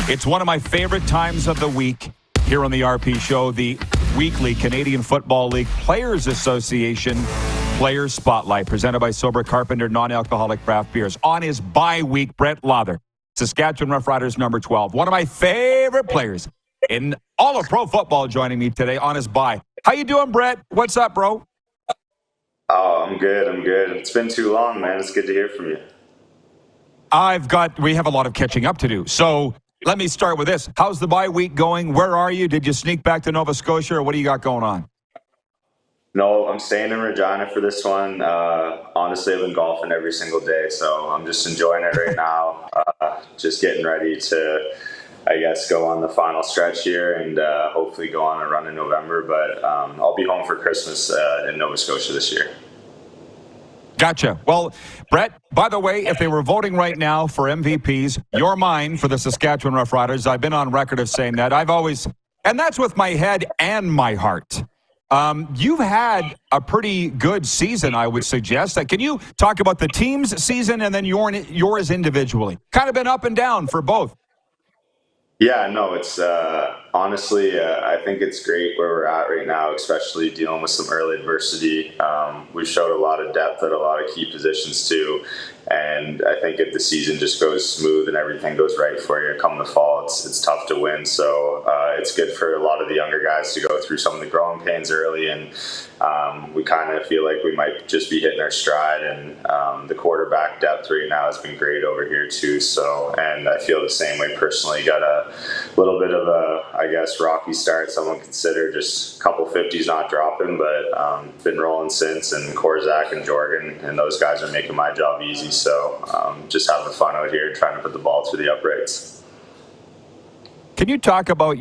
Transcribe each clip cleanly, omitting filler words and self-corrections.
It's one of my favorite times of the week here on the RP Show, the weekly Canadian Football League Players Association Players Spotlight, presented by Sober Carpenter Non-Alcoholic Craft Beers. On his bye week, Brett Lauther, Saskatchewan Roughriders number 12. One of my favorite players in all of pro football joining me today on his bye. How you doing, Brett? What's up, bro? Oh, I'm good. It's been too long, man. It's good to hear from you. We have a lot of catching up to do. So let me start with this. How's the bye week going? Where are you? Did you sneak back to Nova Scotia, or what do you got going on? No, I'm staying in Regina for this one. Honestly, I've been golfing every single day, so I'm just enjoying it right now. Just getting ready to, I guess, go on the final stretch here and hopefully go on a run in November. But I'll be home for Christmas in Nova Scotia this year. Gotcha. Well, Brett, by the way, if they were voting right now for MVPs, you're mine for the Saskatchewan Roughriders. I've been on record of saying that. And that's with my head and my heart. You've had a pretty good season, I would suggest. Can you talk about the team's season and then yours individually? Kind of been up and down for both. Yeah, no, it's honestly, I think it's great where we're at right now, especially dealing with some early adversity. We've showed a lot of depth at a lot of key positions too. And I think if the season just goes smooth and everything goes right for you come the fall, it's tough to win. So it's good for a lot of the younger guys to go through some of the growing pains early. And we kind of feel like we might just be hitting our stride. And the quarterback depth right now has been great over here too. So, and I feel the same way personally. Got a little bit of a, I guess, rocky start. Someone consider just a couple 50s not dropping, but been rolling since. And Korzak and Jorgen and those guys are making my job easy. So just having fun out here trying to put the ball through the uprights. Can you talk about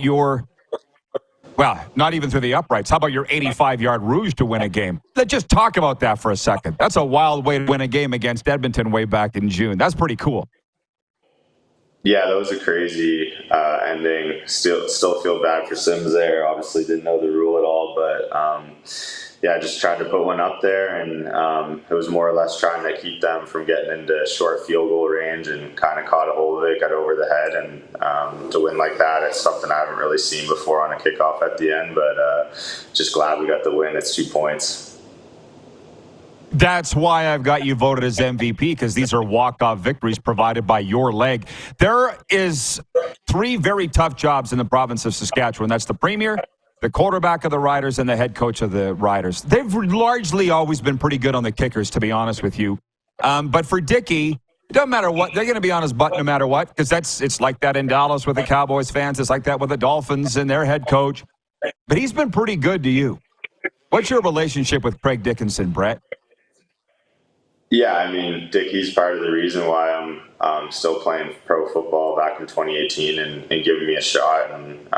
not even through the uprights, how about your 85-yard rouge to win a game? Let's just talk about that for a second. That's a wild way to win a game against Edmonton way back in June. That's pretty cool. Yeah, that was a crazy ending. Still feel bad for Sims there. Obviously didn't know the rule at all, but yeah, I just tried to put one up there, and it was more or less trying to keep them from getting into short field goal range, and kind of caught a hold of it, got over the head, and to win like that, it's something I haven't really seen before on a kickoff at the end, but just glad we got the win. It's 2 points. That's why I've got you voted as MVP, because these are walk-off victories provided by your leg. There is 3 very tough jobs in the province of Saskatchewan. That's the premier, the quarterback of the Riders, and the head coach of the Riders. They've largely always been pretty good on the kickers, to be honest with you. But for Dickey, it doesn't matter what. They're going to be on his butt no matter what, because it's like that in Dallas with the Cowboys fans. It's like that with the Dolphins and their head coach. But he's been pretty good to you. What's your relationship with Craig Dickinson, Brett? Yeah, I mean, Dickey's part of the reason why I'm still playing pro football back in 2018 and giving me a shot. And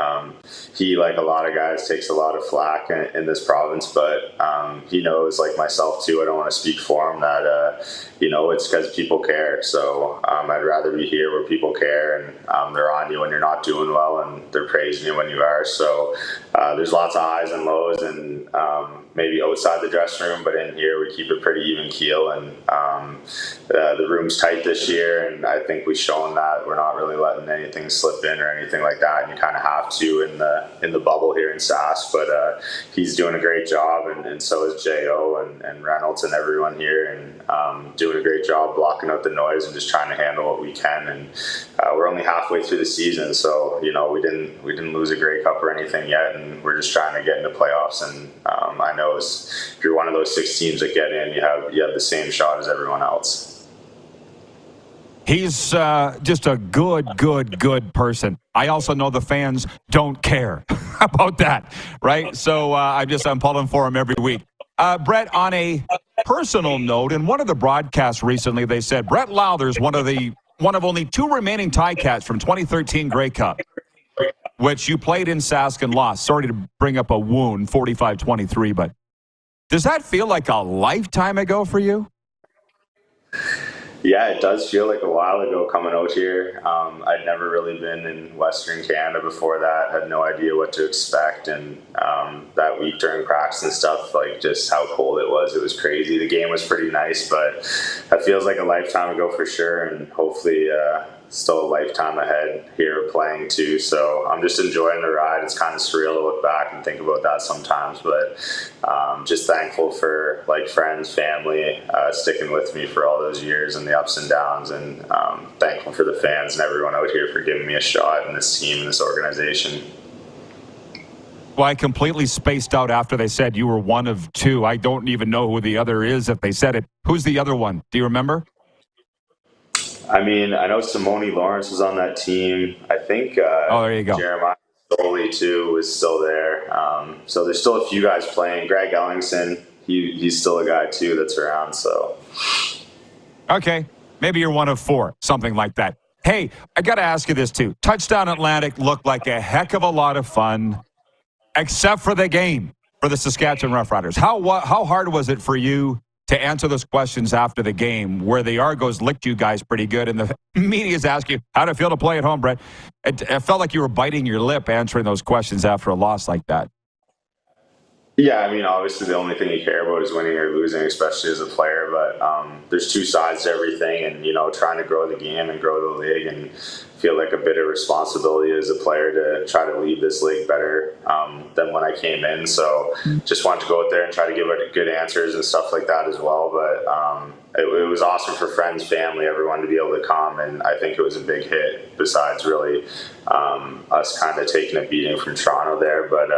he, like a lot of guys, takes a lot of flack in this province, but he knows, like myself too, I don't want to speak for him, that, it's because people care. So I'd rather be here where people care, and they're on you when you're not doing well, and they're praising you when you are. So there's lots of highs and lows, and maybe outside the dressing room, but in here we keep it pretty even keel, and the room's tight this year, and I think we've shown that we're not really letting anything slip in or anything like that, and you kind of have to in the bubble here in Sask, but he's doing a great job, and so is J.O. and Reynolds and everyone here, and doing a great job blocking out the noise and just trying to handle what we can, and we're only halfway through the season, so we didn't lose a Grey Cup or anything yet, and we're just trying to get into playoffs, and I know if you're one of those 6 teams that get in, you have the same shot as everyone else. He's just a good person. I also know the fans don't care about that, right? So I'm pulling for him every week. Brett, on a personal note, in one of the broadcasts recently, they said Brett Lauther's one of only 2 remaining Ticats from 2013 Grey Cup, which you played in Sask and lost. Sorry to bring up a wound, 45-23, but does that feel like a lifetime ago for you? Yeah, it does feel like a while ago coming out here. I'd never really been in Western Canada before that, had no idea what to expect, and that week during cracks and stuff, like just how cold it was crazy. The game was pretty nice, but that feels like a lifetime ago for sure, and hopefully still a lifetime ahead here playing too. So I'm just enjoying the ride. It's kind of surreal to look back and think about that sometimes, but just thankful for like friends, family, sticking with me for all those years and the ups and downs, and thankful for the fans and everyone out here for giving me a shot in this team and this organization. Well, I completely spaced out after they said you were one of two. I don't even know who the other is if they said it. Who's the other one? Do you remember? I mean, I know Simone Lawrence was on that team. I think Oh, there you go. Jeremiah Stoley, too, was still there. So there's still a few guys playing. Greg Ellingson, he's still a guy, too, that's around. So, Okay, maybe you're one of four, something like that. Hey, I got to ask you this, too. Touchdown Atlantic looked like a heck of a lot of fun, except for the game for the Saskatchewan Roughriders. How hard was it for you to answer those questions after the game where the Argos licked you guys pretty good and the media's asking you, how did it feel to play at home, Brett? It felt like you were biting your lip answering those questions after a loss like that. yeah, I mean, obviously the only thing you care about is winning or losing, especially as a player. But there's two sides to everything, and trying to grow the game and grow the league, and feel like a bit of responsibility as a player to try to lead this league better than when I came in. So just wanted to go out there and try to give it good answers and stuff like that as well. But it was awesome for friends, family, everyone to be able to come, and I think it was a big hit. Besides, really, us kind of taking a beating from Toronto there, but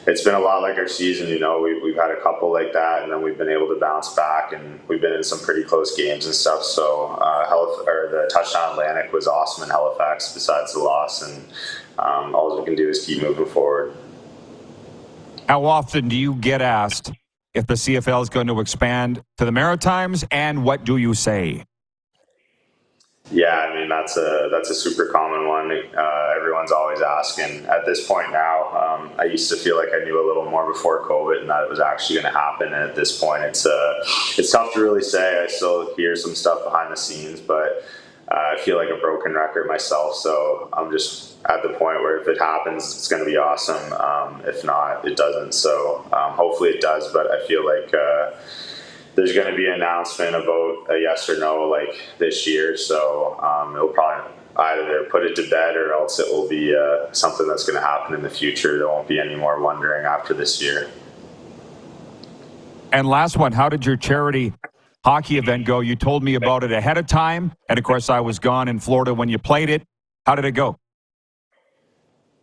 it's been a lot like our season. We've had a couple like that, and then we've been able to bounce back, and we've been in some pretty close games and stuff. So the touchdown Atlantic was awesome in Halifax. Besides the loss, and all we can do is keep moving forward. How often do you get asked if the CFL is going to expand to the Maritimes, and what do you say? Yeah, I mean, that's a super common one. Everyone's always asking. At this point now, I used to feel like I knew a little more before COVID and that it was actually going to happen. And at this point, it's tough to really say. I still hear some stuff behind the scenes, but I feel like a broken record myself. So I'm just at the point where if it happens, it's going to be awesome. If not, it doesn't. So hopefully it does. But I feel like there's going to be an announcement about a yes or no like this year. So it'll probably either put it to bed or else it will be something that's going to happen in the future. There won't be any more wondering after this year. And last one, how did your charity hockey event go? You told me about it ahead of time. And of course, I was gone in Florida when you played it. How did it go?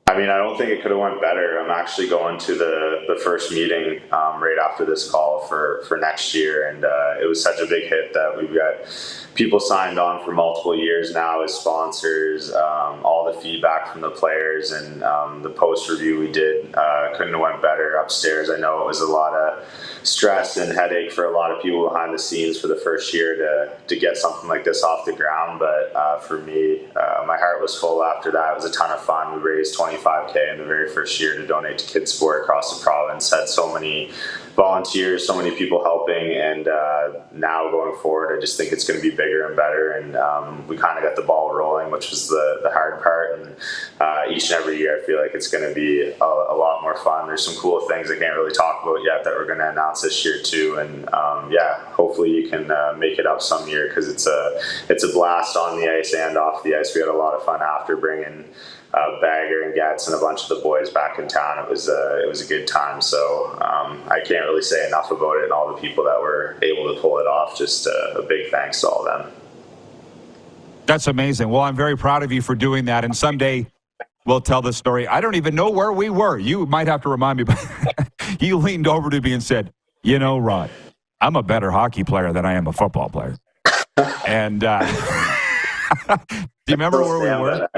I mean, I don't think it could have went better. I'm actually going to the first meeting right after this call for next year, and it was such a big hit that we've got people signed on for multiple years now as sponsors. All the feedback from the players and the post review we did couldn't have went better upstairs. I know it was a lot of stress and headache for a lot of people behind the scenes for the first year to get something like this off the ground, but for me, my heart was full after that. It was a ton of fun. We raised $25,000 in the very first year to donate to kids sport across the province. Had so many volunteers, so many people helping, and now going forward, I just think it's going to be bigger and better, and we kind of got the ball rolling, which was the hard part, and each and every year I feel like it's going to be a lot more fun. There's some cool things I can't really talk about yet that we're going to announce this year too, and hopefully you can make it up some year, because it's a blast on the ice and off the ice. We had a lot of fun after bringing Bagger and Getz and a bunch of the boys back in town. It was a good time. So I can't really say enough about it and all the people that were able to pull it off. Just a big thanks to all of them. That's amazing. Well, I'm very proud of you for doing that. And someday we'll tell the story. I don't even know where we were. You might have to remind me. But you leaned over to me and said, Rod, I'm a better hockey player than I am a football player. And do you remember where we were?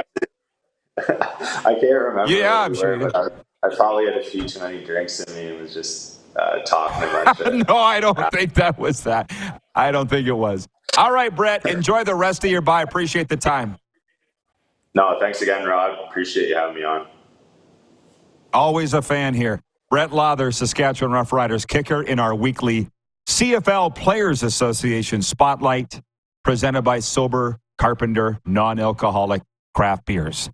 I can't remember. Yeah, I'm sure. But I probably had a few too many drinks in me and was just talking about it. No, I don't think that was that. I don't think it was. All right, Brett, enjoy the rest of your bye. Appreciate the time. No, thanks again, Rod. Appreciate you having me on. Always a fan here. Brett Lauther, Saskatchewan Roughriders kicker in our weekly CFL Players Association Spotlight, presented by Sober Carpenter Non-Alcoholic Craft Beers.